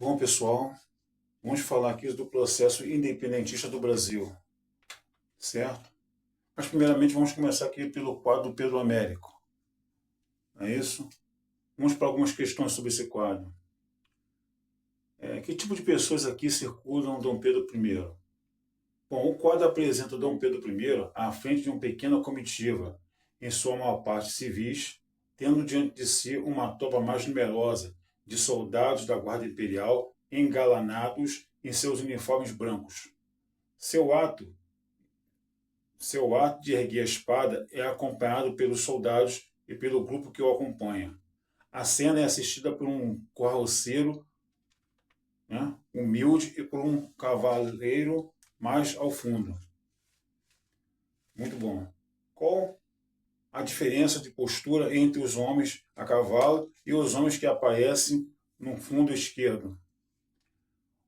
Bom, pessoal, vamos falar aqui do processo independentista do Brasil, certo? Mas, primeiramente, vamos começar aqui pelo quadro do Pedro Américo, não é isso? Vamos para algumas questões sobre esse quadro. Que tipo de pessoas aqui circulam Dom Pedro I? Bom, o quadro apresenta Dom Pedro I à frente de uma pequena comitiva, em sua maior parte civis, tendo diante de si uma tropa mais numerosa de soldados da Guarda Imperial engalanados em seus uniformes brancos. Seu ato de erguer a espada é acompanhado pelos soldados e pelo grupo que o acompanha. A cena é assistida por um carroceiro, né, humilde, e por um cavaleiro mais ao fundo. Muito bom. Qual a diferença de postura entre os homens a cavalo e os homens que aparecem no fundo esquerdo?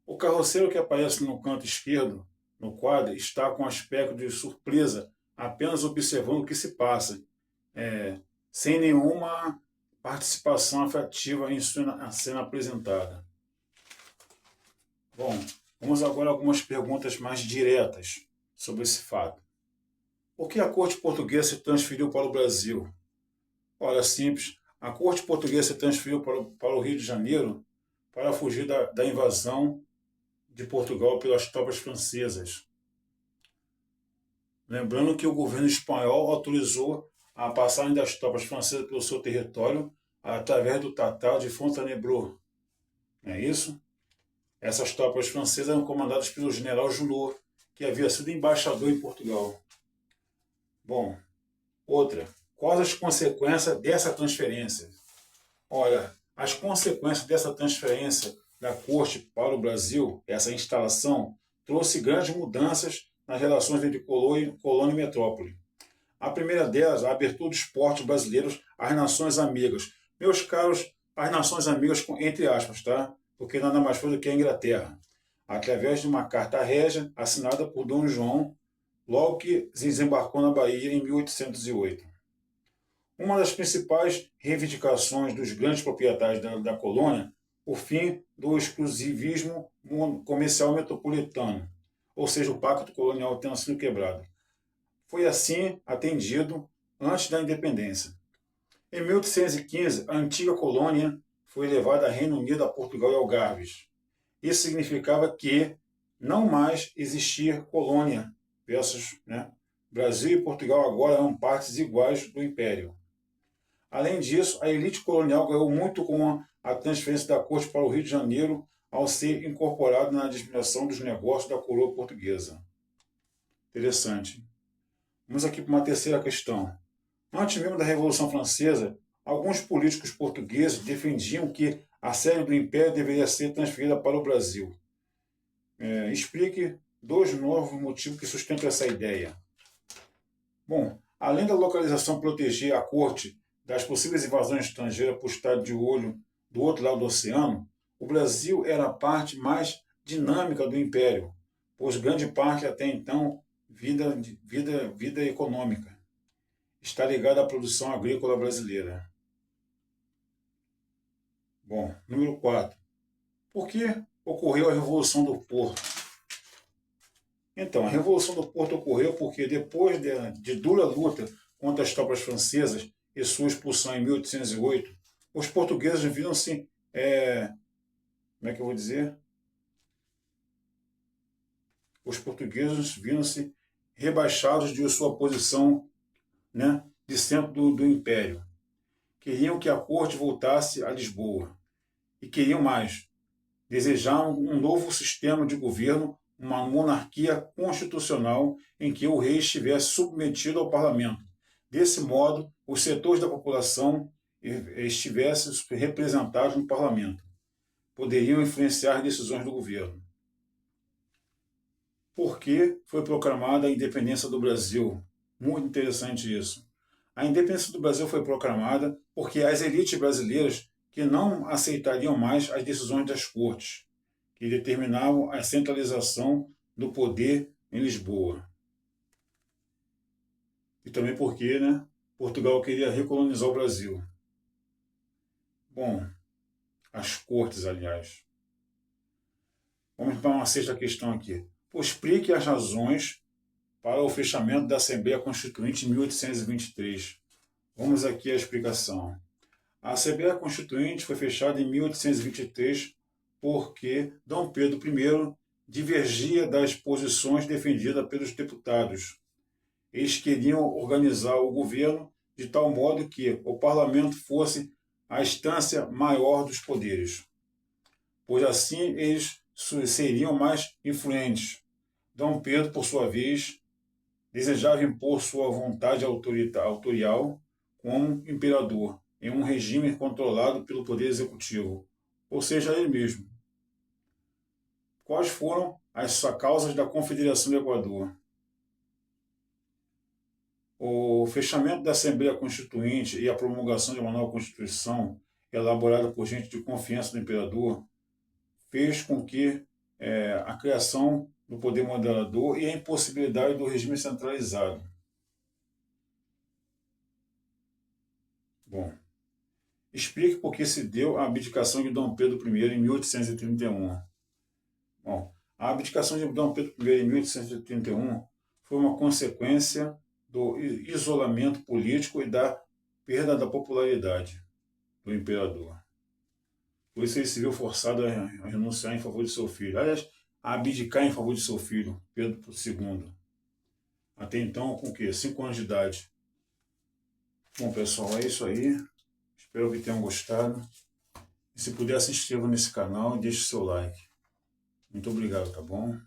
O carroceiro que aparece no canto esquerdo, no quadro, está com aspecto de surpresa, apenas observando o que se passa, sem nenhuma participação afetiva em sua cena apresentada. Bom, vamos agora a algumas perguntas mais diretas sobre esse fato. Por que a corte portuguesa se transferiu para o Brasil? Olha, simples. A corte portuguesa se transferiu para o Rio de Janeiro para fugir da invasão de Portugal pelas tropas francesas. Lembrando que o governo espanhol autorizou a passagem das tropas francesas pelo seu território através do Tratado de Fontainebleau. Não é isso? Essas tropas francesas eram comandadas pelo general Junot, que havia sido embaixador em Portugal. Bom, outra. Quais as consequências dessa transferência? Olha, as consequências dessa transferência da corte para o Brasil, essa instalação, trouxe grandes mudanças nas relações entre colônia e metrópole. A primeira delas, a abertura dos portos brasileiros às nações amigas. Meus caros, as nações amigas entre aspas, tá? Porque nada mais foi do que a Inglaterra. Através de uma carta régia assinada por Dom João, logo que desembarcou na Bahia em 1808. Uma das principais reivindicações dos grandes proprietários da colônia, o fim do exclusivismo comercial metropolitano, ou seja, o pacto colonial tendo sido quebrado. Foi assim atendido antes da independência. Em 1815, a antiga colônia foi levada a Reino Unido, a Portugal e Algarves. Isso significava que não mais existia colônia versus, Brasil e Portugal agora eram partes iguais do Império. Além disso, a elite colonial ganhou muito com a transferência da corte para o Rio de Janeiro ao ser incorporado na administração dos negócios da coroa portuguesa. Interessante. Vamos aqui para uma terceira questão. Antes mesmo da Revolução Francesa, alguns políticos portugueses defendiam que a sede do Império deveria ser transferida para o Brasil. Explique dois novos motivos que sustentam essa ideia. Bom, além da localização proteger a corte das possíveis invasões estrangeiras por estar de olho do outro lado do oceano, o Brasil era a parte mais dinâmica do Império, pois grande parte até então vida econômica está ligada à produção agrícola brasileira. Bom, número 4. Por que ocorreu a Revolução do Porto? Então, a Revolução do Porto ocorreu porque depois de dura luta contra as tropas francesas e sua expulsão em 1808, os portugueses viram-se, como é que eu vou dizer? Os portugueses viram-se rebaixados de sua posição, de centro do Império. Queriam que a corte voltasse a Lisboa. E queriam mais. Desejavam um novo sistema de governo, uma monarquia constitucional em que o rei estivesse submetido ao parlamento. Desse modo, os setores da população estivessem representados no parlamento. Poderiam influenciar as decisões do governo. Por que foi proclamada a independência do Brasil? Muito interessante isso. A independência do Brasil foi proclamada porque as elites brasileiras que não aceitariam mais as decisões das cortes, que determinavam a centralização do poder em Lisboa. E também porque, Portugal queria recolonizar o Brasil. Bom, as cortes, aliás. Vamos para uma sexta questão aqui. Explique as razões para o fechamento da Assembleia Constituinte em 1823. Vamos aqui à explicação. A Assembleia Constituinte foi fechada em 1823 porque Dom Pedro I divergia das posições defendidas pelos deputados. Eles queriam organizar o governo de tal modo que o parlamento fosse a instância maior dos poderes, pois assim eles seriam mais influentes. Dom Pedro, por sua vez, desejava impor sua vontade autorial como imperador, em um regime controlado pelo poder executivo, ou seja, ele mesmo. Quais foram as causas da Confederação do Equador? O fechamento da Assembleia Constituinte e a promulgação de uma nova Constituição, elaborada por gente de confiança do imperador, fez com que a criação do poder moderador e a impossibilidade do regime centralizado. Bom, explique por que se deu a abdicação de Dom Pedro I em 1831. Bom, a abdicação de Dom Pedro I em 1831 foi uma consequência do isolamento político e da perda da popularidade do imperador. Por isso ele se viu forçado a renunciar em favor de seu filho. Aliás, a abdicar em favor de seu filho, Pedro II. Até então, com o quê? 5 anos de idade. Bom, pessoal, é isso aí. Espero que tenham gostado. E se puder, se inscreva nesse canal e deixe seu like. Muito obrigado, tá bom?